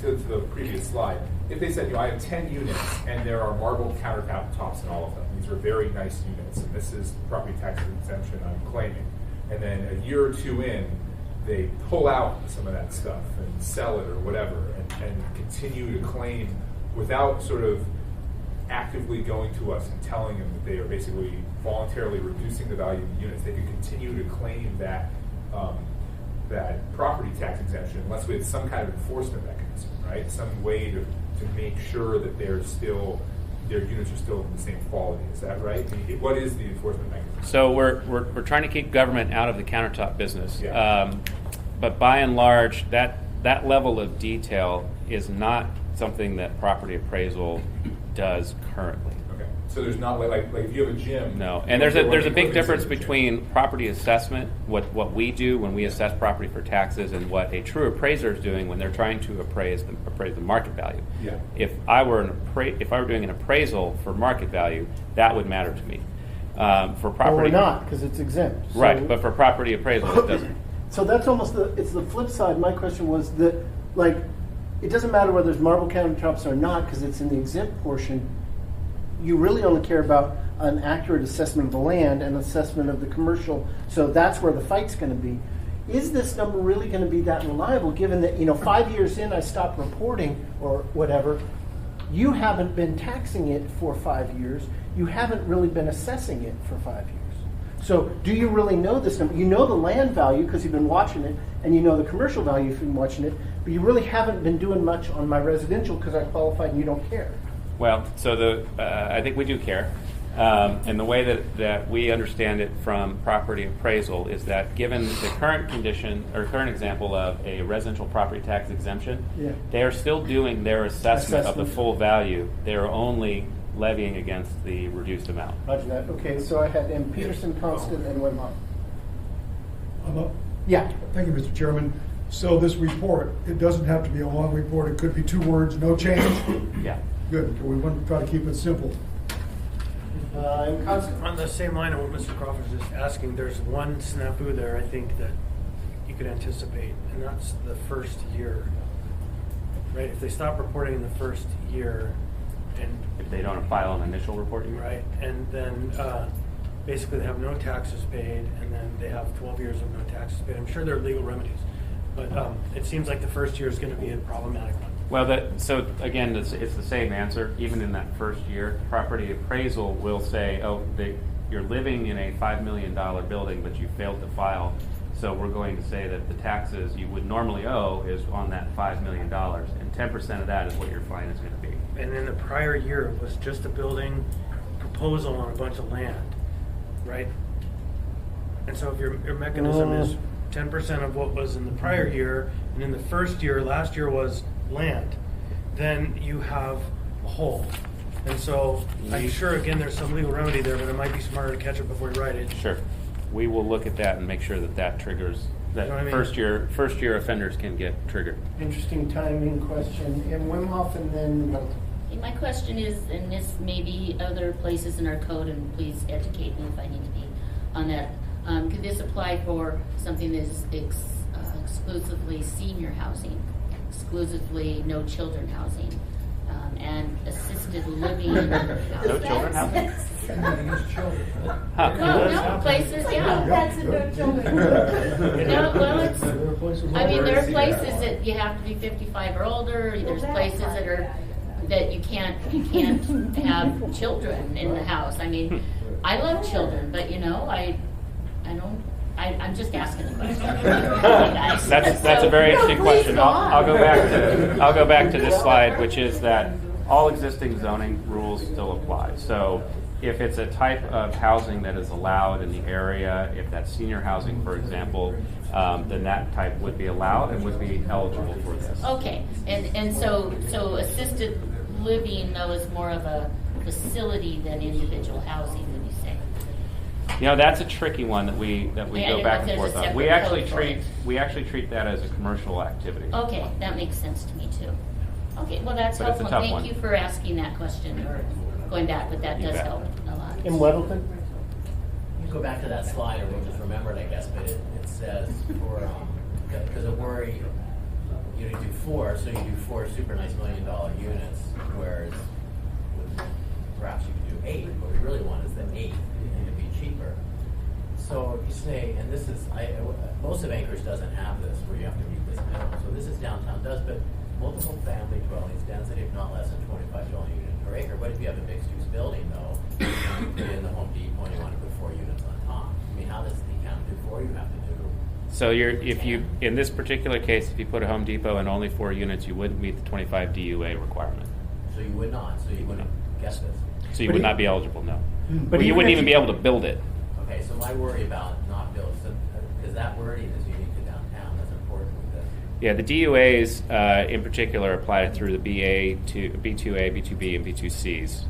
to the previous slide, if they said, I have 10 units and there are marble countertops in all of them, these are very nice units, and this is property tax exemption I'm claiming, and then a year or two in, they pull out some of that stuff and sell it or whatever, and continue to claim without sort of actively going to us and telling them that they are basically voluntarily reducing the value of the units, they could continue to claim that that property tax exemption unless we had some kind of enforcement mechanism, right? Some way to make sure that their units are still in the same quality. Is that right? I mean, what is the enforcement mechanism? So we're trying to keep government out of the countertop business. Yeah. But by and large, that level of detail is not something that property appraisal does currently. Okay. So there's not like if you have a gym. No, and there's a big difference between property assessment, what we do when we assess property for taxes, and what a true appraiser is doing when they're trying to appraise the market value. Yeah. If I were doing an appraisal for market value, that would matter to me. For property, Or not, because it's exempt. So- right? But for property appraisal, it doesn't. So that's almost it's the flip side. My question was that, like, it doesn't matter whether it's marble countertops or not, because it's in the exempt portion. You really only care about an accurate assessment of the land and assessment of the commercial. So that's where the fight's going to be. Is this number really going to be that reliable, given that, 5 years in I stopped reporting or whatever? You haven't been taxing it for 5 years. You haven't really been assessing it for 5 years. So do you really know this number? You know the land value because you've been watching it, and you know the commercial value if you've been watching it, but you really haven't been doing much on my residential because I qualified and you don't care. Well, so I think we do care. And the way that we understand it from property appraisal is that given the current condition or current example of a residential property tax exemption, Yeah. they are still doing their assessment of the Assessment. full value. They are only levying against the reduced amount. Roger that. Okay, so I had M. Peterson, Constant, and Wimhoff. I'm up. Yeah. Thank you, Mr. Chairman. So this report, it doesn't have to be a long report. It could be 2 words, no change. Yeah. Good. We want to try to keep it simple. M. Constant. On the same line of what Mr. Crawford was just asking, there's one snafu there I think that you could anticipate, and that's the first year. Right? If they stop reporting in the first year, and If they don't file an initial report, you mean? right, and then basically they have no taxes paid, and then they have 12 years of no taxes paid. I'm sure there are legal remedies, but it seems like the first year is going to be a problematic one. Well, so again, it's the same answer. Even in that first year, property appraisal will say, you're living in a $5 million building, but you failed to file. So we're going to say that the taxes you would normally owe is on that $5 million, and 10% of that is what your fine is going to be. And in the prior year, it was just a building proposal on a bunch of land, right? And so if your mechanism is 10% of what was in the prior year, and in the first year, last year was land, then you have a hole. And so I'm sure, again, there's some legal remedy there, but it might be smarter to catch it before you write it. Sure. We will look at that and make sure that triggers, that You know what I mean? first year offenders can get triggered. Interesting timing question. M. Wimhoff and then Middleton. Okay, my question is, and this may be other places in our code, and please educate me if I need to be on that. Could this apply for something that is exclusively senior housing, exclusively no children housing, and assisted living housing? No children housing? No, places, yeah. That's a no children. No, well, it's, I mean, there are places that you have to be 55 or older. There's places that you can't have children in the house. I mean, I love children, but I'm just asking a question. That's a very interesting question. I'll go back to this slide, which is that all existing zoning rules still apply. So if it's a type of housing that is allowed in the area, if that's senior housing, for example, then that type would be allowed and would be eligible for this. Okay, and so assisted living, though, is more of a facility than individual housing, would you say? That's a tricky one that we I go didn't back know and if forth there's a on. We separate code for actually treat that as a commercial activity. Okay, that makes sense to me, too. Okay, well, that's But it's a helpful. tough Thank one. you for asking that question, or going back, but that You does bet. help a lot. M. Weddleton. You go back to that slide, or we'll just remember it, I guess, but it says for, because of worry, you do 4, so you do 4 super nice $1 million units, whereas perhaps you could do 8. What we really want is the 8 and to be cheaper. So you say, and this is, most of Anchorage doesn't have this, where you have to meet this minimum. So this is downtown does, but multiple family dwellings, density of not less than 25 dwelling units per acre. What if you have a mixed-use building, though? You want to put in the Home Depot and you want to put 4 units on top. I mean, how does the county do 4? You have to do. So in this particular case, if you put a Home Depot and only 4 units, you wouldn't meet the 25 DUA requirement. So you would not. So you wouldn't guess this. So you would not be eligible, no. But Well, you even wouldn't if even be able to build it. Okay, so my worry about not build, because that wording is unique to downtown. That's important with this. Yeah, the DUAs in particular apply through the B2A, B2B, and B2Cs.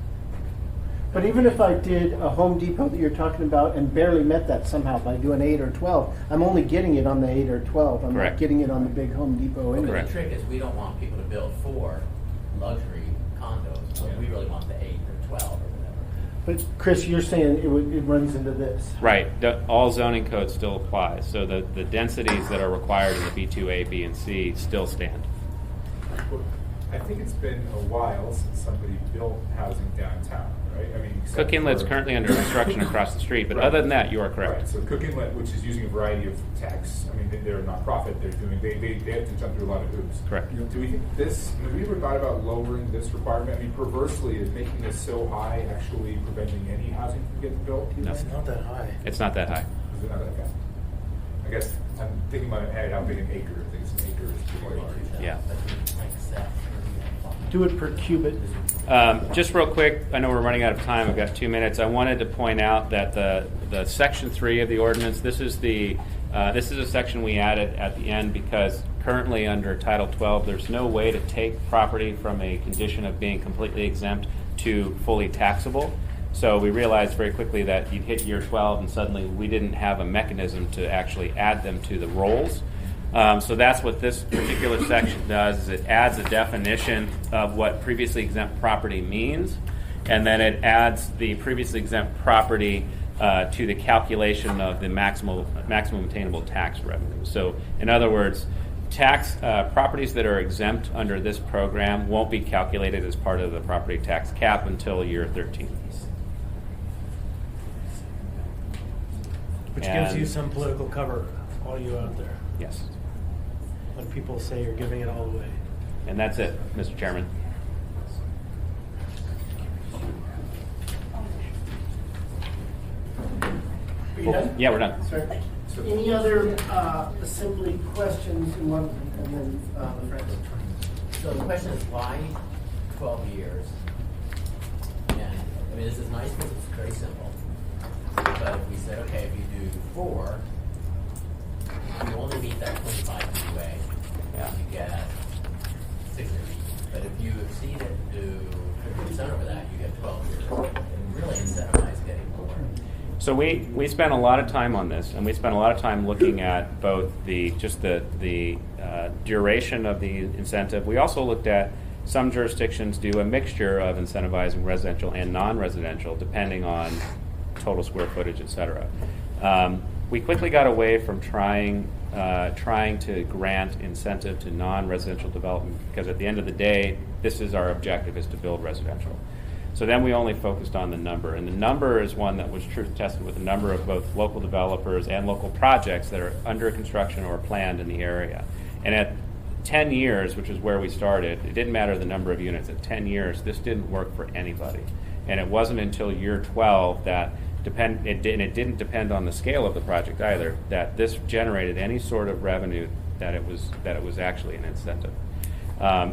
But even if I did a Home Depot that you're talking about and barely met that somehow by doing 8 or 12, I'm only getting it on the 8 or 12. I'm Correct. not getting it on the big Home Depot But anyway. Correct. the trick is we don't want people to build 4 luxury condos. So we really want the 8 or 12 or whatever. But Chris, you're saying it runs into this. Right. All zoning codes still apply. So the densities that are required in the B2A, B, and C still stand. I think it's been a while since somebody built housing downtown, right? I mean, Cook Inlet's currently under construction across the street, but Right. other than that, you are correct. Right, so Cook Inlet, which is using a variety of techs, I mean, they're a nonprofit, they have to jump through a lot of hoops. Correct. Do we think this, have we ever thought about lowering this requirement? I mean, perversely, is making this so high actually preventing any housing from getting built? No. It's not that high. It's not that high. Is it not that bad? I guess I'm thinking about how big an acre, I think it's an acre is pretty large. Yeah. Do it per cubit. Just real quick, I know we're running out of time. I've got 2 minutes. I wanted to point out that the section 3 of the ordinance. This is a section we added at the end because currently under Title 12, there's no way to take property from a condition of being completely exempt to fully taxable. So we realized very quickly that you'd hit year 12 and suddenly we didn't have a mechanism to actually add them to the rolls. So that's what this particular section does, is it adds a definition of what previously exempt property means, and then it adds the previously exempt property to the calculation of the maximum attainable tax revenue. So in other words, properties that are exempt under this program won't be calculated as part of the property tax cap until year 13. Which gives And- you some political cover, all you out there. Yes. When people say you're giving it all away. And that's it, Mr. Chairman. Are you done? Yeah, we're done. Sorry. Any other assembly questions? And then Frank. So the question is why 12 years? And I mean, this is nice because it's very simple. But if we said, okay, if you do 4, you only meet that 25 DUA. Yeah. You get 6 years. But if you exceed it to 50% over that, you get 12 years. And really incentivize getting more. So we spent a lot of time on this, and we spent a lot of time looking at both the duration of the incentive. We also looked at some jurisdictions do a mixture of incentivizing residential and non-residential, depending on total square footage, et cetera. We quickly got away from trying to grant incentive to non-residential development because at the end of the day, this is our objective, is to build residential. So then we only focused on the number, and the number is one that was truth tested with a number of both local developers and local projects that are under construction or planned in the area. And at 10 years, which is where we started, it didn't matter the number of units. At 10 years, this didn't work for anybody. And it wasn't until year 12 that it didn't depend on the scale of the project either, that this generated any sort of revenue that it was actually an incentive.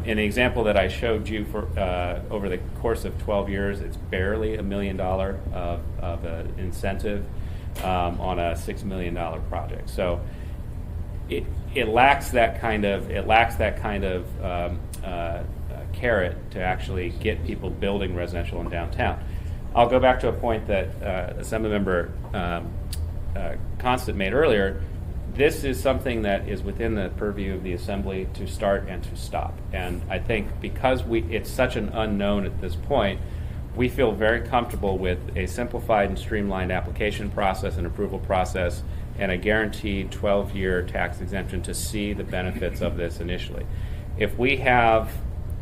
In the example that I showed you for over the course of 12 years, it's barely $1 million of incentive on a $6 million project. So it lacks that kind of carrot to actually get people building residential in downtown. I'll go back to a point that Assemblymember Constant made earlier. This is something that is within the purview of the Assembly to start and to stop. And I think because it's such an unknown at this point, we feel very comfortable with a simplified and streamlined application process and approval process and a guaranteed 12-year tax exemption to see the benefits of this initially. If we have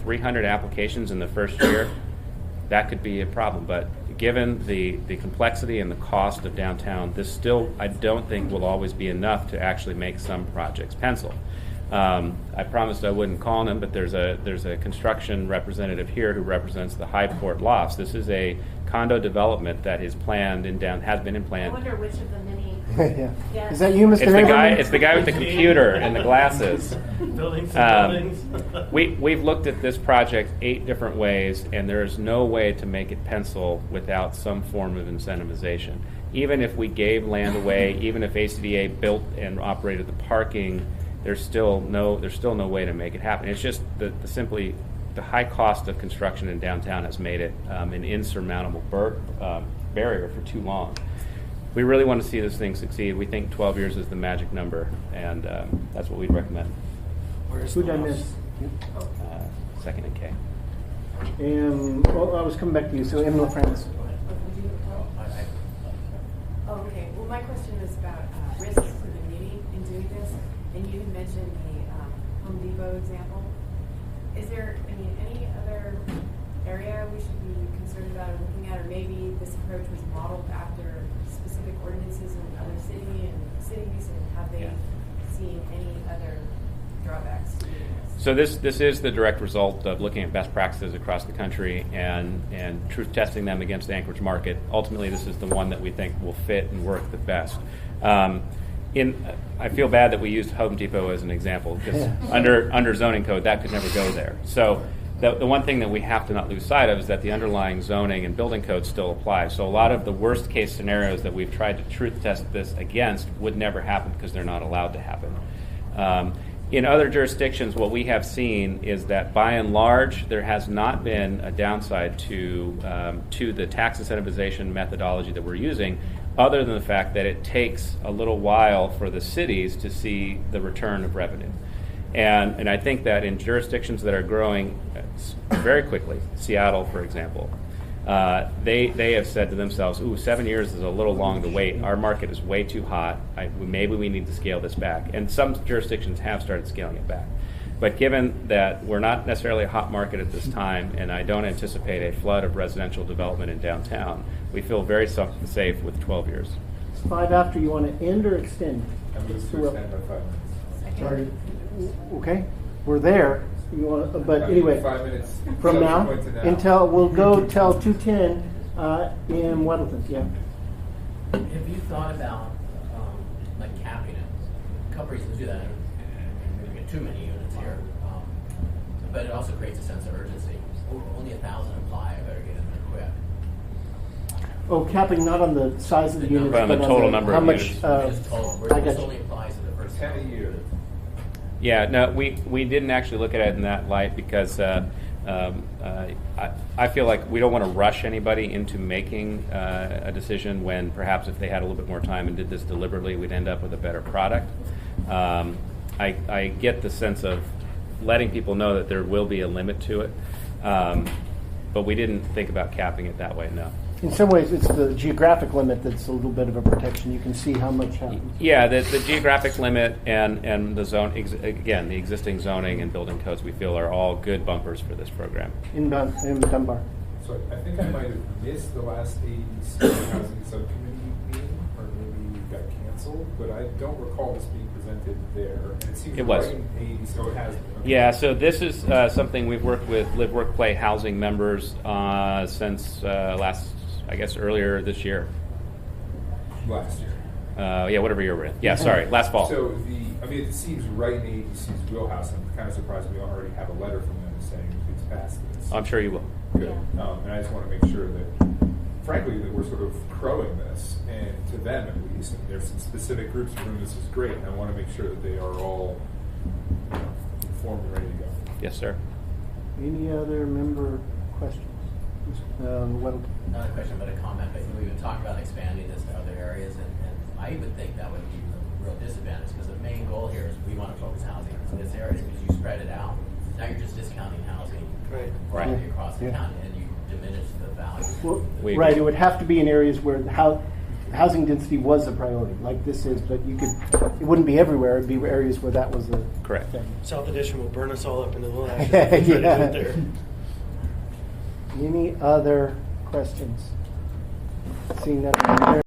300 applications in the first year, that could be a problem. But given the complexity and the cost of downtown, this still, I don't think, will always be enough to actually make some projects pencil. I promised I wouldn't call him, but there's a construction representative here who represents the Highport Lofts. This is a condo development that is planned has been in I plan. wonder which of the many. Yeah. Yes. Is that you, Mr. It's the guy. Haberman? It's the guy with the computer and the glasses. Buildings Um, and buildings. We've looked at this project 8 different ways, and there is no way to make it pencil without some form of incentivization. Even if we gave land away, even if ACDA built and operated the parking, there's still no way to make it happen. It's just simply the high cost of construction in downtown has made it an insurmountable barrier for too long. We really want to see this thing succeed. We think 12 years is the magic number, and that's what we'd recommend. Where's Who the did I house? miss? Second and K. And well, I was coming back to you. So, Emily Francis. Oh, okay. Well, my question is about risks to the meeting in doing this. And you had mentioned the Home Depot example. Is there any other area we should be concerned about or looking at? Or maybe this approach was modeled after specific ordinances in other cities, and have they seen any other drawbacks to doing this? So this is the direct result of looking at best practices across the country and truth testing them against the Anchorage market. Ultimately, this is the one that we think will fit and work the best. I feel bad that we used Home Depot as an example because under zoning code that could never go there. So the one thing that we have to not lose sight of is that the underlying zoning and building code still apply. So a lot of the worst case scenarios that we've tried to truth test this against would never happen because they're not allowed to happen. In other jurisdictions, what we have seen is that by and large, there has not been a downside to the tax incentivization methodology that we're using, other than the fact that it takes a little while for the cities to see the return of revenue. And I think that in jurisdictions that are growing very quickly, Seattle, for example, they have said to themselves, ooh, 7 years is a little long to wait. Our market is way too hot. Maybe we need to scale this back. And some jurisdictions have started scaling it back. But given that we're not necessarily a hot market at this time, and I don't anticipate a flood of residential development in downtown, we feel very safe with 12 years. It's 5 after. You want to end or extend? I'm going to extend by 5 minutes. Sorry. Okay, we're there. You want, but anyway, 5 minutes from now point to until we'll go till 2:10 in Weddleton. Yeah. Have you thought about like capping it? A couple reasons to do that. We get too many units here, but it also creates a sense of urgency. Only 1,000 apply. I better get in there quick. Oh, capping not on the size of the units, But on the total number how of much. units. Just total. I got This you. only applies to the first 10 a year. Yeah, no, we didn't actually look at it in that light because I feel like we don't want to rush anybody into making a decision when perhaps if they had a little bit more time and did this deliberately, we'd end up with a better product. I get the sense of letting people know that there will be a limit to it, but we didn't think about capping it that way, no. In some ways, it's the geographic limit that's a little bit of a protection. You can see how much happens. Yeah, the geographic limit and the zone, again, the existing zoning and building codes we feel are all good bumpers for this program. In Dunbar. So I think I might have missed the last ADC housing subcommittee meeting, or maybe it got canceled, but I don't recall this being presented there. And it seems It was. right in ADC, so it has been. Okay. Yeah, so this is something we've worked with Live, Work, Play housing members since earlier this year. Last year. Yeah, whatever year we're in. Yeah, sorry, last fall. So it seems right in ADC's wheelhouse. I'm kind of surprised we already have a letter from them saying please pass this. I'm sure you will. Good. And I just want to make sure that, frankly, that we're sort of crowing this, and to them at least, and there's some specific groups for whom this is great, and I want to make sure that they are all informed and ready to go. Yes, sir. Any other member questions? Weddleton. Not a question, but a comment. But we've been talking about expanding this to other areas, and I even think that would be a real disadvantage because the main goal here is we want to focus housing in this area because you spread it out. Now you're just discounting housing broadly across the county, and you diminish the value. Well, We right, agree. it would have to be in areas where the housing density was a priority, like this is, but it wouldn't be everywhere. It'd be areas where that was the Correct. thing. South Edition will burn us all up into the ashes. Yeah. Any other questions? Seeing nothing,